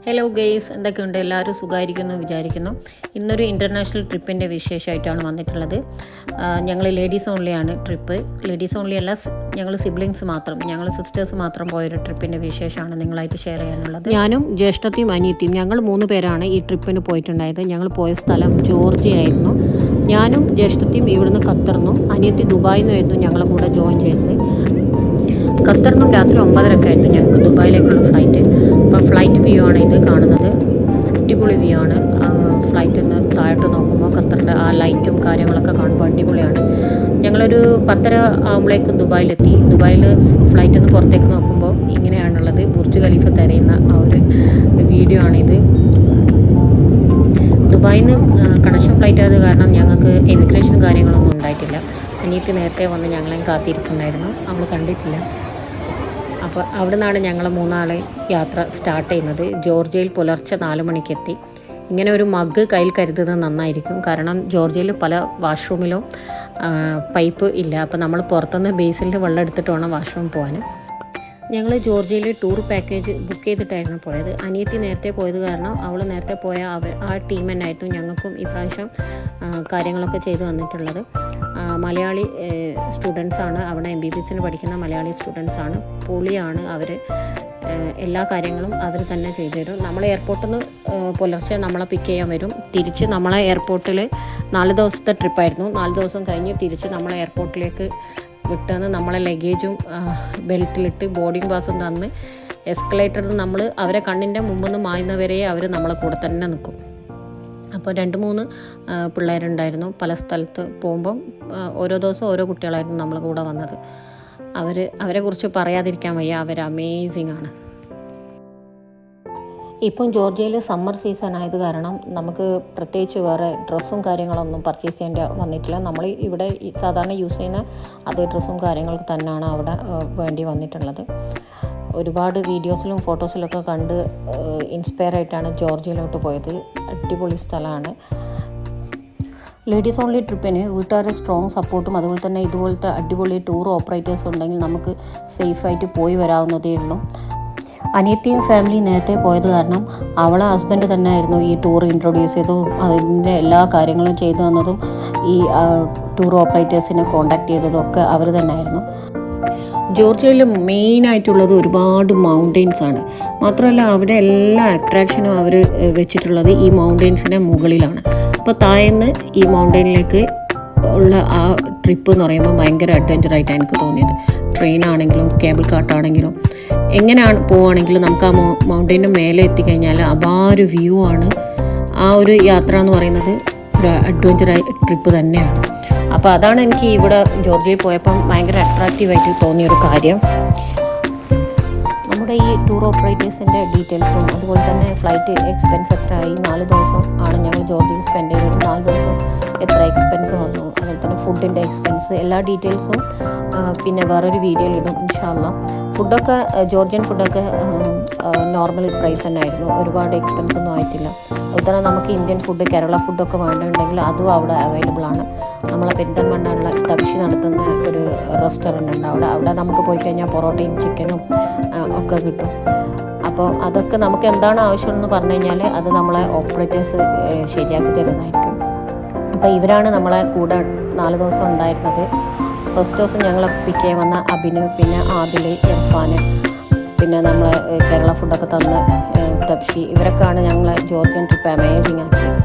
Hello guys, എന്തൊക്കെയുണ്ട്? എല്ലാവരും സുഖമായിരിക്കുന്നു വിചാരിക്കുന്നു. ഇന്നൊരു ഇൻ്റർനാഷണൽ ട്രിപ്പിൻ്റെ വിശേഷമായിട്ടാണ് വന്നിട്ടുള്ളത്. ഞങ്ങൾ ലേഡീസ് ഓൺലിയാണ് ട്രിപ്പ്. ലേഡീസ് ഓൺലി അല്ല, ഞങ്ങൾ സിബ്ലിങ്സ് മാത്രം, ഞങ്ങൾ സിസ്റ്റേഴ്സ് മാത്രം പോയൊരു ട്രിപ്പിൻ്റെ വിശേഷമാണ് നിങ്ങളായിട്ട് ഷെയർ ചെയ്യാനുള്ളത്. ഞാനും ജ്യേഷ്ഠത്തിയും അനിയത്തിയും ഞങ്ങൾ 3 പേരാണ് ഈ ട്രിപ്പിന് പോയിട്ടുണ്ടായത്. ഞങ്ങൾ പോയ സ്ഥലം ജോർജിയ ആയിരുന്നു. ഞാനും ജ്യേഷ്ഠത്തിയും ഇവിടുന്ന് ഖത്തറിനും, അനിയത്തി ദുബായിൽ നിന്നായിരുന്നു ഞങ്ങളെ കൂടെ ജോയിൻ ചെയ്തത്. ഖത്തറിൽ നിന്നും രാത്രി 9:30 ആയിരുന്നു ഞങ്ങൾക്ക് ദുബായിലേക്കുള്ള ഫ്ലൈറ്റ്. അപ്പോൾ ഫ്ലൈറ്റ് വ്യൂ ആണ് ഇത് കാണുന്നത്. അടിപൊളി വ്യൂ ആണ്. ഫ്ലൈറ്റിൽ നിന്ന് താഴോട്ട് നോക്കുമ്പോൾ ഖത്തറിൻ്റെ ആ ലൈറ്റും കാര്യങ്ങളൊക്കെ കാണുമ്പോൾ അടിപൊളിയാണ്. ഞങ്ങളൊരു 10:30 ആകുമ്പോഴേക്കും ദുബായിലെത്തി. ദുബായിൽ ഫ്ലൈറ്റിൽ നിന്ന് പുറത്തേക്ക് നോക്കുമ്പോൾ ഇങ്ങനെയാണുള്ളത്. ബുർജ് ഖലീഫ തിരയുന്ന ആ ഒരു വീഡിയോ ആണിത്. ദുബായിൽ നിന്ന് കണക്ഷൻ ഫ്ലൈറ്റ് ആയത് കാരണം ഞങ്ങൾക്ക് എമിഗ്രേഷനും കാര്യങ്ങളൊന്നും ഉണ്ടായിട്ടില്ല. അനിയത്തി നേരത്തെ വന്ന് ഞങ്ങളെയും കാത്തിരിക്കുന്നുണ്ടായിരുന്നു, അവൾ കണ്ടിട്ടില്ല. അപ്പോൾ അവിടെ നിന്നാണ് ഞങ്ങൾ 3 യാത്ര സ്റ്റാർട്ട് ചെയ്യുന്നത്. ജോർജിയയിൽ പുലർച്ചെ 4 മണിക്കെത്തി. ഇങ്ങനെ ഒരു മഗ് കയ്യിൽ കരുതുന്നത് നന്നായിരിക്കും, കാരണം ജോർജിയയിൽ പല വാഷ്റൂമിലും പൈപ്പ് ഇല്ല. അപ്പോൾ നമ്മൾ പുറത്തുനിന്ന് ബേസിൽ വെള്ളം എടുത്തിട്ട് വേണം വാഷ്റൂം പോകാൻ. ഞങ്ങൾ ജോർജിയയിൽ ടൂർ പാക്കേജ് ബുക്ക് ചെയ്തിട്ടായിരുന്നു പോയത്. അനിയത്തി നേരത്തെ പോയത് കാരണം അവൾ നേരത്തെ പോയ ആ ടീം തന്നെയായിരുന്നു ഞങ്ങൾക്കും ഈ പ്രാവശ്യം കാര്യങ്ങളൊക്കെ ചെയ്തു വന്നിട്ടുള്ളത്. മലയാളി സ്റ്റുഡൻസാണ്, അവിടെ MBBSന് പഠിക്കുന്ന മലയാളി സ്റ്റുഡൻസാണ്. പൊളിയാണ് അവർ. എല്ലാ കാര്യങ്ങളും അവർ തന്നെ ചെയ്തു തരും. നമ്മൾ എയർപോർട്ടിൽ നിന്ന് പുലർച്ചെ നമ്മളെ പിക്ക് ചെയ്യാൻ വരും. തിരിച്ച് നമ്മളെ എയർപോർട്ടിൽ 4 ദിവസത്തെ ട്രിപ്പായിരുന്നു. 4 ദിവസം കഴിഞ്ഞ് തിരിച്ച് നമ്മളെ എയർപോർട്ടിലേക്ക് വിട്ടെന്ന് നമ്മളെ ലഗേജും ബെൽറ്റിലിട്ട് ബോർഡിംഗ് പാസും തന്ന് എസ്കലേറ്ററിൽ നമ്മൾ അവരെ കണ്ണിൻ്റെ മുമ്പിൽ നിന്ന് മായുന്നവരെ അവർ നമ്മളെ കൂടെ തന്നെ നിൽക്കും. അപ്പോൾ 2-3 പിള്ളേരുണ്ടായിരുന്നു. പല സ്ഥലത്ത് പോകുമ്പം ഓരോ ദിവസം ഓരോ കുട്ടികളായിരുന്നു നമ്മളെ കൂടെ വന്നത്. അവരെക്കുറിച്ച് പറയാതിരിക്കാൻ വയ്യ, അവർ അമേസിങ് ആണ്. ഇപ്പം ജോർജിയയിൽ സമ്മർ സീസൺ ആയത് കാരണം നമുക്ക് പ്രത്യേകിച്ച് വേറെ ഡ്രസ്സും കാര്യങ്ങളൊന്നും പർച്ചേസ് ചെയ്യേണ്ടി വന്നിട്ടില്ല. നമ്മൾ ഇവിടെ സാധാരണ യൂസ് ചെയ്യുന്ന അതേ ഡ്രസ്സും കാര്യങ്ങൾക്ക് തന്നെയാണ് അവിടെ വേണ്ടി വന്നിട്ടുള്ളത്. ഒരുപാട് വീഡിയോസിലും ഫോട്ടോസിലൊക്കെ കണ്ട് ഇൻസ്പയർ ആയിട്ടാണ് ജോർജിയയിലോട്ട് പോയത്. അടിപൊളി സ്ഥലമാണ്. ലേഡീസ് ഓൺലി ട്രിപ്പിന് വീട്ടുകാരുടെ സ്ട്രോങ് സപ്പോർട്ടും അതുപോലെ തന്നെ ഇതുപോലത്തെ അടിപൊളി ടൂർ ഓപ്പറേറ്റേഴ്സ് ഉണ്ടെങ്കിൽ നമുക്ക് സേഫായിട്ട് പോയി വരാവുന്നതേ ഉള്ളൂ. അനിയത്തിയും ഫാമിലി നേരത്തെ പോയത് കാരണം അവളെ ഹസ്ബൻഡ് തന്നെ ആയിരുന്നു ഈ ടൂർ ഇൻട്രൊഡ്യൂസ് ചെയ്തതും അതിൻ്റെ എല്ലാ കാര്യങ്ങളും ചെയ്തു തന്നതും ഈ ടൂർ ഓപ്പറേറ്റേഴ്സിനെ കോൺടാക്ട് ചെയ്തതും ഒക്കെ അവർ തന്നെ ആയിരുന്നു. ജോർജിയയിൽ മെയിനായിട്ടുള്ളത് ഒരുപാട് മൗണ്ടെയ്ൻസ് ആണ്. മാത്രമല്ല അവിടെ എല്ലാ അട്രാക്ഷനും അവർ വെച്ചിട്ടുള്ളത് ഈ മൗണ്ടെയ്ൻസിൻ്റെ മുകളിലാണ്. അപ്പോൾ താഴേന്ന് ഈ മൗണ്ടെയ്നിലേക്ക് ഉള്ള ആ ട്രിപ്പ് എന്ന് പറയുമ്പോൾ ഭയങ്കര അഡ്വഞ്ചറായിട്ടാണ് എനിക്ക് തോന്നിയത്. ട്രെയിനാണെങ്കിലും കേബിൾ കാർട്ടാണെങ്കിലും എങ്ങനെയാണ് പോവുകയാണെങ്കിലും നമുക്ക് ആ മൗണ്ടെയിൻ്റെ മേലെ എത്തിക്കഴിഞ്ഞാൽ അപാര വ്യൂ ആണ്. ആ ഒരു യാത്ര എന്ന് പറയുന്നത് ഒരു അഡ്വഞ്ചറായി ട്രിപ്പ് തന്നെയാണ്. അപ്പോൾ അതാണ് എനിക്ക് ഇവിടെ ജോർജിയയിൽ പോയപ്പം ഭയങ്കര അട്രാക്റ്റീവായിട്ട് തോന്നിയൊരു കാര്യം. നമ്മുടെ ഈ ടൂർ ഓപ്പറേറ്റേഴ്സിൻ്റെ ഡീറ്റെയിൽസും അതുപോലെ തന്നെ ഫ്ലൈറ്റ് എക്സ്പെൻസ് എത്രയായി, 4 ദിവസം ആണ് ഞങ്ങൾ ജോർജിയയിൽ സ്പെൻഡ് ചെയ്തത്. 4 ദിവസം എത്ര എക്സ്പെൻസ് വന്നു, അതുപോലെ തന്നെ ഫുഡിൻ്റെ എക്സ്പെൻസ്, എല്ലാ ഡീറ്റെയിൽസും പിന്നെ വേറൊരു വീഡിയോയിൽ ഇടും ഇൻഷാ അല്ലാഹ്. ഫുഡൊക്കെ ജോർജിയൻ ഫുഡൊക്കെ നോർമൽ പ്രൈസ് തന്നെ ആയിരുന്നു, ഒരുപാട് എക്സ്പെൻസ് ഒന്നും ആയിട്ടില്ല. അതുപോലെ തന്നെ നമുക്ക് ഇന്ത്യൻ ഫുഡ്, കേരള ഫുഡൊക്കെ വേണമെന്നുണ്ടെങ്കിൽ അതും അവിടെ അവൈലബിൾ ആണ്. നമ്മളെ പെരിന്തൽമണ്ണയുള്ള തബ്ഷി നടത്തുന്ന ഒരു റെസ്റ്റോറൻ്റ് ഉണ്ട്. അവിടെ നമുക്ക് പോയി കഴിഞ്ഞാൽ പൊറോട്ടയും ചിക്കനും ഒക്കെ കിട്ടും. അപ്പോൾ അതൊക്കെ നമുക്ക് എന്താണ് ആവശ്യമെന്ന് പറഞ്ഞു കഴിഞ്ഞാൽ അത് നമ്മളെ ഓപ്പറേറ്റേഴ്സ് ശരിയാക്കി തരുന്നതായിരിക്കും. അപ്പോൾ ഇവരാണ് നമ്മളെ കൂടെ 4 ദിവസം ഉണ്ടായിരുന്നത്. ഫസ്റ്റ് ദിവസം ഞങ്ങളെ പിക്ക് ചെയ്യാൻ വന്ന അഭിനവ്, പിന്നെ ആദിൽ, ഇർഫാൻ, പിന്നെ നമ്മളെ കേരള ഫുഡൊക്കെ തന്ന തബ്ഷി, ഇവരൊക്കെയാണ് ഞങ്ങളെ ജോർജിയൻ ട്രിപ്പ് അമേസിങ് ആക്കിയത്.